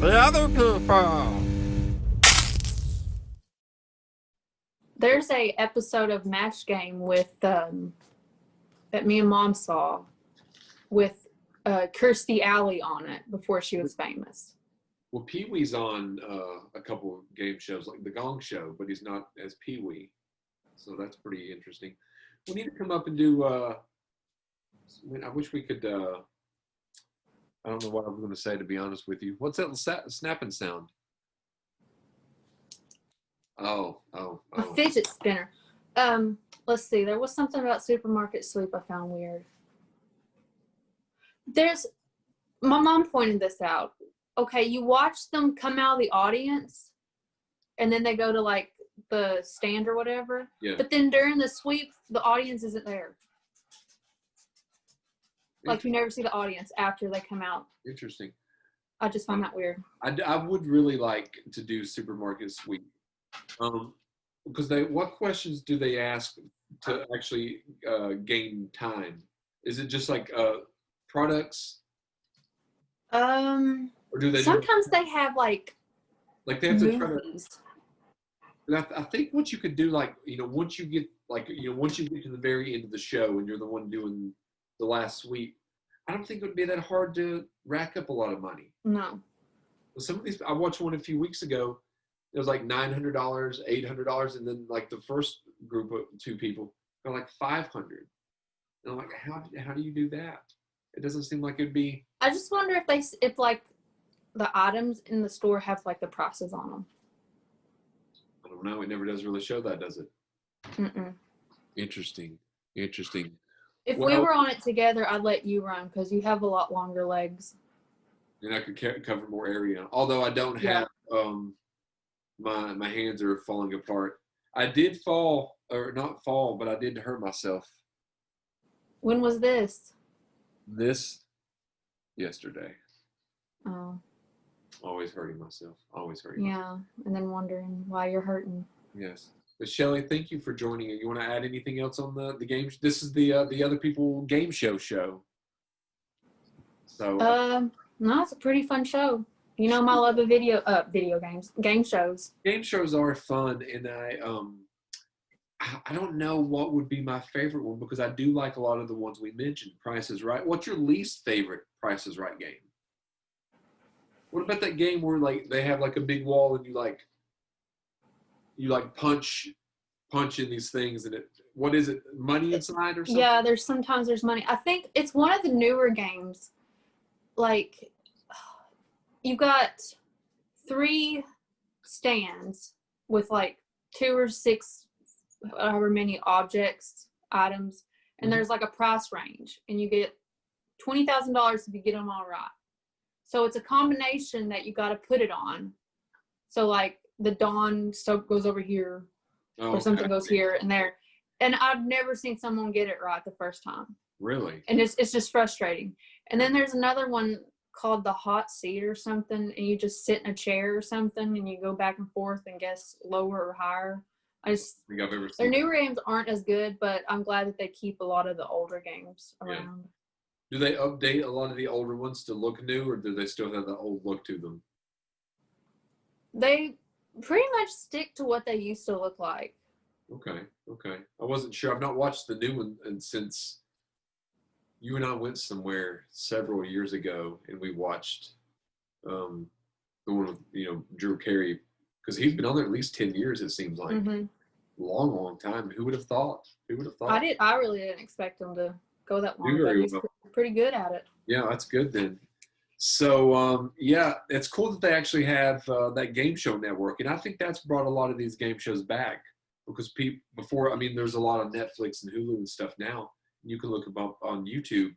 The other people. There's a episode of Match Game with that me and Mom saw with Kirstie Alley on it before she was famous. Well, Pee Wee's on a couple of game shows like The Gong Show, but he's not as Pee Wee. So that's pretty interesting. We need to come up and do. I wish we could. I don't know what I'm going to say, to be honest with you. What's that snapping sound? Oh. A fidget spinner. Let's see. There was something about supermarket sweep I found weird. My mom pointed this out. Okay, you watch them come out of the audience, and then they go to like the stand or whatever. Yeah. But then during the sweep, the audience isn't there. Like you never see the audience after they come out. Interesting. I just find that weird. I would really like to do supermarket sweep. Because what questions do they ask to actually gain time? Is it just like products? Or do they sometimes they have like they have to movies. try to. I think what you could do, like once you get to the very end of the show and you're the one doing the last sweep, I don't think it would be that hard to rack up a lot of money. No. Some of these, I watched one a few weeks ago. It was like $900, $800, and then like the first group of two people got like $500. And I'm like, how do you do that? It doesn't seem like it'd be. I just wonder if like the items in the store have like the prices on them. I don't know. It never does really show that, does it? Mm-mm. Interesting. If we were on it together, I'd let you run because you have a lot longer legs. And I could cover more area. Although I don't have, my hands are falling apart. I did fall, or not fall, but I did hurt myself. When was this? Yesterday. Oh. Always hurting myself. Yeah, and then wondering why you're hurting. Yes. But Shelly, thank you for joining. You want to add anything else on the game? This is the Other People game show. So. No, it's a pretty fun show. You know my love of video games, game shows. Game shows are fun, and I don't know what would be my favorite one because I do like a lot of the ones we mentioned. Price is Right. What's your least favorite Price is Right game? What about that game where like they have like a big wall and you punch in these things and what is it? Money inside or something? Yeah, there's money. I think it's one of the newer games. Like you got 3 stands with like 2 or 6 however many items, and there's like a price range, and you get $20,000 if you get them all right. So it's a combination that you got to put it on. So like the Dawn soap goes over here, or something goes here and there, and I've never seen someone get it right the first time. Really? And it's just frustrating. And then there's another one called the hot seat or something, and you just sit in a chair or something, and you go back and forth and guess lower or higher. think I've ever seen their newer games aren't as good, but I'm glad that they keep a lot of the older games around. Do they update a lot of the older ones to look new, or do they still have the old look to them? They pretty much stick to what they used to look like. Okay. I wasn't sure. I've not watched the new one and since you and I went somewhere several years ago, and we watched the one with Drew Carey, because he's been on there at least 10 years. It seems like long time. Who would have thought? I really didn't expect him to go that long, but he's pretty good at it. Yeah, that's good then. So it's cool that they actually have that game show network, and I think that's brought a lot of these game shows back because there's a lot of Netflix and Hulu and stuff now. You can look them up on YouTube.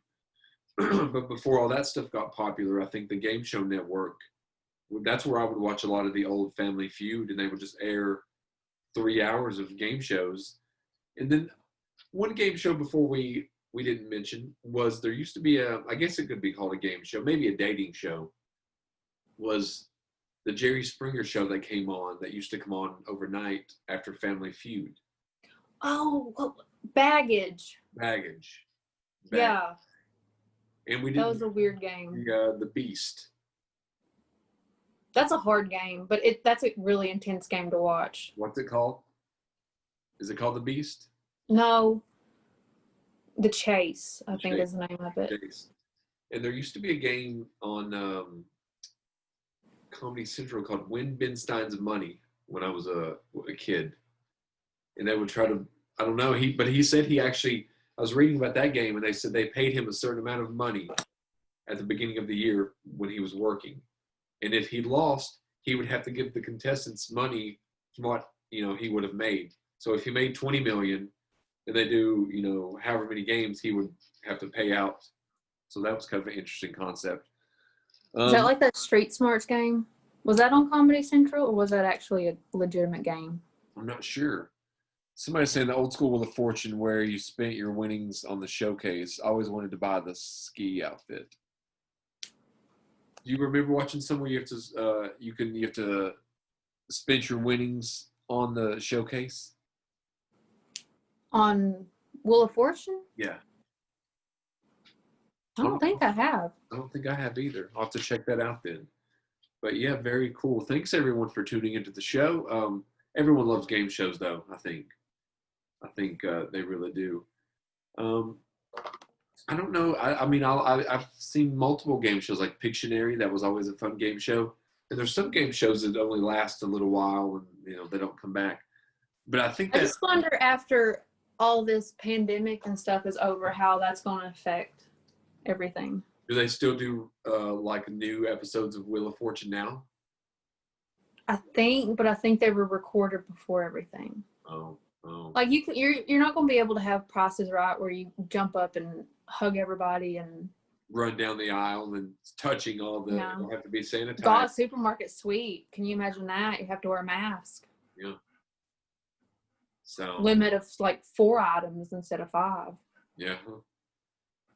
But before all that stuff got popular, I think the Game Show Network, that's where I would watch a lot of the old Family Feud, and they would just air 3 hours of game shows. And then one game show before we didn't mention was there used to be I guess it could be called a game show, maybe a dating show, was the Jerry Springer show that came on, that used to come on overnight after Family Feud. Oh, well, Baggage. Yeah. And that was a weird game. The Beast. That's a hard game, but that's a really intense game to watch. What's it called? Is it called The Beast? No, The Chase, I The think Chase. is the name of it. Chase. And there used to be a game on Comedy Central called Win Ben Stein's Money when I was a kid. And they would try to, I don't know, he said he actually, I was reading about that game and they said they paid him a certain amount of money at the beginning of the year when he was working. And if he lost, he would have to give the contestants money from what, he would have made. So if he made 20 million and they do, however many games, he would have to pay out. So that was kind of an interesting concept. Is that like that Street Smarts game? Was that on Comedy Central, or was that actually a legitimate game? I'm not sure. Somebody's saying the old school Wheel of Fortune where you spent your winnings on the showcase. I always wanted to buy the ski outfit. Do you remember watching somewhere you have to spend your winnings on the showcase? On Wheel of Fortune? Yeah. I don't think I have. I don't think I have either. I'll have to check that out then. But yeah, very cool. Thanks everyone for tuning into the show. Everyone loves game shows though, I think. They really do. I don't know. I've seen multiple game shows like Pictionary. That was always a fun game show. And there's some game shows that only last a little while and they don't come back. But I think I just wonder after all this pandemic and stuff is over, how that's going to affect everything. Do they still do like new episodes of Wheel of Fortune now? I think they were recorded before everything. Oh. Like you're not going to be able to have Prices Right where you jump up and hug everybody and run down the aisle and touching all the. No. It'll have to be sanitized. God, supermarket suite. Can you imagine that? You have to wear a mask. Yeah. So limit of like 4 items instead of 5. Yeah.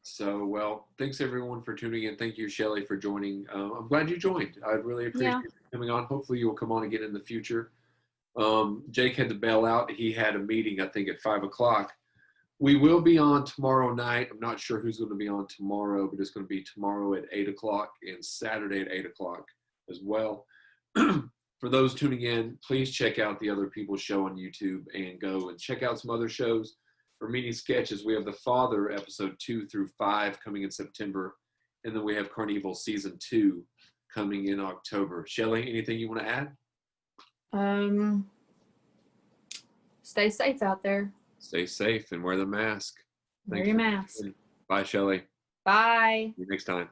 So, well, thanks everyone for tuning in. Thank you, Shelly, for joining. I'm glad you joined. I really appreciate you coming on. Hopefully you will come on again in the future. Jake had to bail out. He had a meeting, I think, at 5 o'clock. We will be on tomorrow night. I'm not sure who's going to be on tomorrow, but it's going to be tomorrow at 8 o'clock and Saturday at 8 o'clock as well. For those tuning in, please check out the other people's show on YouTube and go and check out some other shows. For Meeting Sketches, we have The Father episode 2 through 5 coming in September. And then we have Carnival season 2 coming in October. Shelly, anything you want to add? Stay safe out there. Stay safe and wear the mask. Wear your mask. Bye, Shelly. Bye. See you next time.